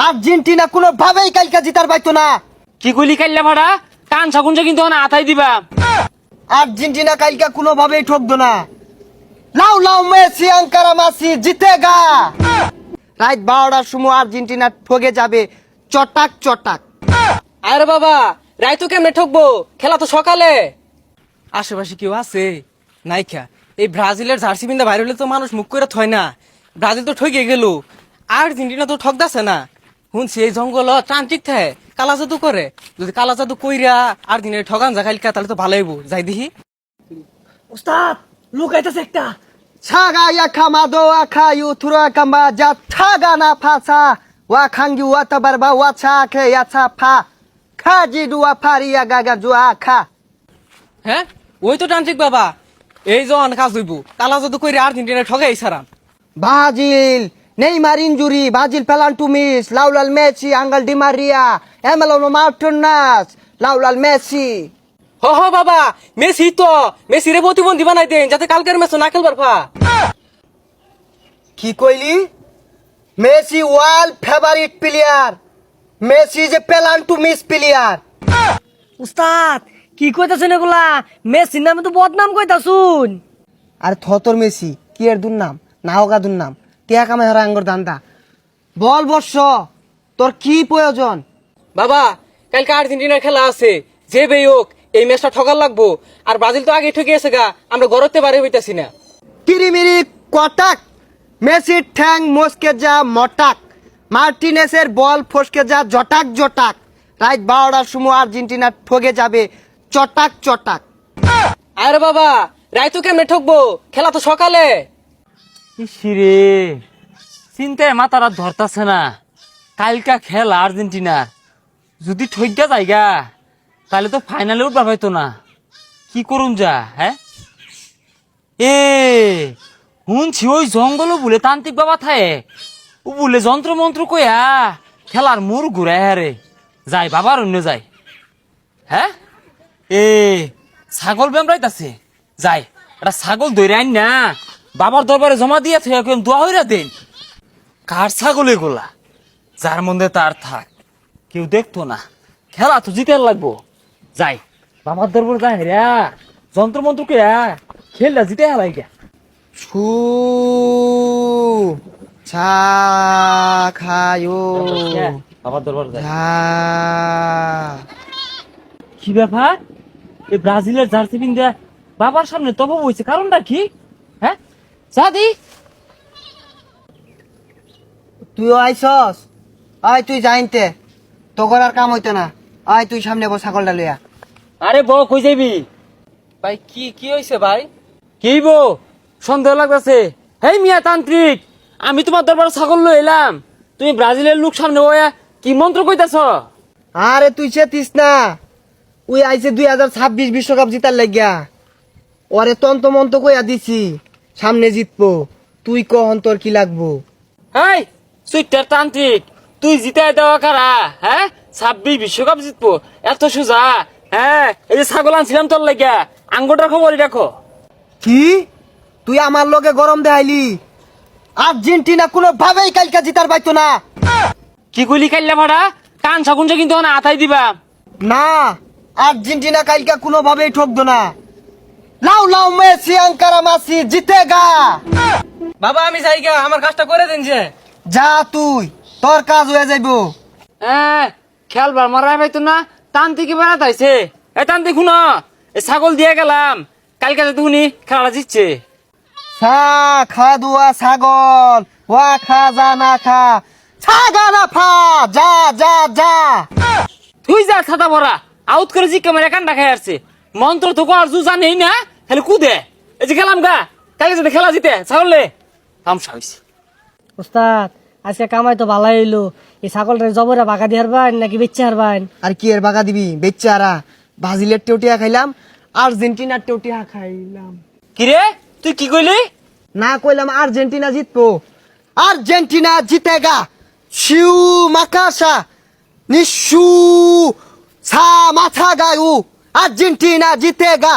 Argentina কোনো ভাবেই কালকা জিতার পাইতো না। কি কইলি কাইল্লা ভাড়া কান সাকুনছে কিন্তু না আতাই দিবা। আর্জেন্টিনা কালকা কোনো ভাবেই ঠকতো না। লাউ লাউ মেসি আঙ্কারা মাসি জিতেগা। রাত 12টার সময় আর্জেন্টিনা ঠকে যাবে চটাক চটাক। আরে বাবা রাইতো কেমনে ঠকবো, খেলা তো সকালে। আশেপাশে কেউ আছে নাইখা? এই ব্রাজিলের জার্সি পিন্দা বাইরে হলে তো মানুষ মুখ করে থয় না। ব্রাজিল তো ঠকে গেল, আর্জেন্টিনা তো ঠকদাছে না। শুনছি এই জঙ্গল ট্রান্টিক থাকে কালা জাদু করে। যদি কালা জাদু কইরা আর্জেন্টিনা ঠগান যা খাইলকা তাহলে তো ভালোই হইব, যাই দেখি। উস্তাদ লুকাইতেছে একটা। ছাগা ইয়াখা মাদো আখা ইউথুরা কাম্বা যা ছাগা না ফাসা ওয়া খাঙ্গি ওয়া তাবারবা ওয়া ছাকে ইয়াছা ফা খাজি দুয়া ফারিয়া গাগা জুয়া খা। হ্যাঁ ওই তো ট্রান্টিক বাবা, এই জন কাজ হইব কালা জাদু কইরা আর্জেন্টিনা ঠগাই সারাম। Brazil, Neymar injury, Brazil penalty miss, Laulal Messi, Angel Di Maria, Emiliano Martinez, Laulal Messi. হ হ বাবা, মেসি তো মেসিরে প্রতিবন্ধী বানাই দেন যাতে কালকের ম্যাচ না খেলবার পা। কি কইলি? Messi world favourite player, Messi যে পেনাল্টি মিস প্লেয়ার। উস্তাদ কি কইতাছেন এগুলা? মেসির নামে তো বদনাম কইতাছুন। আর থতর মেসি কি এর দুর্নাম না হোগা দুর্নাম টিয়া কামাই হারা আঙ্গর দান্দা। বল বর্ষ তোর কি প্রয়োজন? বাবা কালকে আর্জেন্টিনার খেলা আছে, যে বেই হোক এই ম্যাচটা ঠকার লাগবো। আর ব্রাজিল তো আগে ঠকে গেছে গা, আমরা গড়তে বাড়ি হইতাছি না। কিরিমিরি কটাক, মেসির ঠ্যাং মস্কে যা মটাক, মার্টিনেসের বল ফসকে যা জটাক জটাক। রাত 12টার সময় আর্জেন্টিনা ঠকে যাবে চটাক চটাক। আরে বাবা রাইতো কেমনে ঠকবো, খেলা তো সকালে। ইসিরে চিন্তায় মাতারা ধরতাছে না। কালকা খেলা আর্জেন্টিনার, যদি ঠইগা যায়গা তাহলে তো ফাইনালে উঠবা পাইতো না। কি করুন যা? হ্যাঁ এ শুনছি ওই জঙ্গল বলে তান্ত্রিক বাবা থায়ে ও বলে যন্ত্র মন্ত্র কইয়া খেলার মোর ঘুরায় হারে যাই বাবার অন্য যায়। হ্যাঁ এ ছাগল বেমরাইতাছে, যাই এটা ছাগল ধরে আইন না বাবার দরবারে জমা দিয়ে থেকে দোয়া হইরা দেন। কার ছাগল এগুলা? যার মধ্যে তার থাক, কেউ দেখতো না। খেলা তো জিতে লাগবো, যাই বাবার দরবারে যাই রে যন্ত্র মন্ত্র কে খেললা জিতে হারাই গা। ছু ছা খায়ো বাবার দরবারে যাই। ঝা। কি ব্যাপার? এই ব্রাজিলের জার্সি পিন্দা বাবার সামনে তব বইছে, কারণটা কি? হ্যাঁ সাদি তুইও আইসস? আয় তুই জাইনতে তোর আর কাম হইতো না। আয় তুই সামনে বস ছাগলটা লইয়া। আরে বউ কই যাইবি? ভাই কি কি হইছে ভাই? কি বউ সন্দেহ লাগতেছে? হেই মিয়া তান্ত্রিক, আমি তোমার দরবারে ছাগল লই এলাম, তুমি ব্রাজিলের লোক সামনে বইয়া কি মন্ত্র কইতাছ? আরে তুই চেতিস না, ওই আইছে 2026 বিশ্বকাপ জিতার লাগিয়া। ওরে তন্ত মন্ত কইয়া দিছি সামনে জিতবো। তুই কহন তোর কি লাগবো? হেই সুইটার তান্ত্রিক, তুই জিতাই দেওয়া কারা? হ্যাঁ 26 বিশ্বকাপ জিতবো এত সোজা? হ্যাঁ এই যে ছাগল আনছিলাম তোর লাগিয়া, আঙ্গুটার খবরই রাখো। কি তুই আমার লগে গরম দেখাইলি? আর্জেন্টিনা কোনো ভাবেই কালকা জিতার পাইতো না। কি কইলি কাইল্লা ভাড়া কান সাকুনছে কিন্তু না আতাই দিবা। না, আর্জেন্টিনা কালকা কোনো ভাবেই ঠকতো না। লাউ লাউ মেসি আঙ্কারা মাসি জিতেগা। বাবা আমি যাই গা, আমার কাজটা করে দেন যে। যা তুই, তোর কাজ হয়ে যাইবো। হ্যাঁ খেলবার মারাই পাইতো না, তান্ত্রিক বেড়াতে আইছে। এ তান্ত্রিক শুনো, এই ছাগল দিয়ে গেলাম, কালকে যদি শুনি খেলাটা জিতছে। সা খা দুয়া ছাগল ওয়া খা যা না খা ছাগা না ফা যা যা যা। তুই যা ছাতা ভরা আউট করে জি ক্যামেরা কান্ডা খাই আসছে। মন্ত্র তো কর জু জানেই না, হেলে কুদে এই যে গেলাম গা, কালকে যদি খেলা জিতে ছাগলে তামসা হইছে। উস্তাদ আজকে কামাই তো ভালাই হইলো। এই ছাগলটা জবরে বাগা দিয়ে হারবান নাকি বেচে হারবান? আর কি এর বাগা দিবি বেচারা? ব্রাজিলের টেউটিয়া খাইলাম, আর্জেন্টিনার টেউটিয়া খাইলাম। কিরে তুই কি কইলি? না কইলাম আর্জেন্টিনা জিতবো। আর্জেন্টিনা জিতেগা। শিউ মাকাসা নিশু সা মাথা গায়ু আর্জেন্টিনা জিতেগা।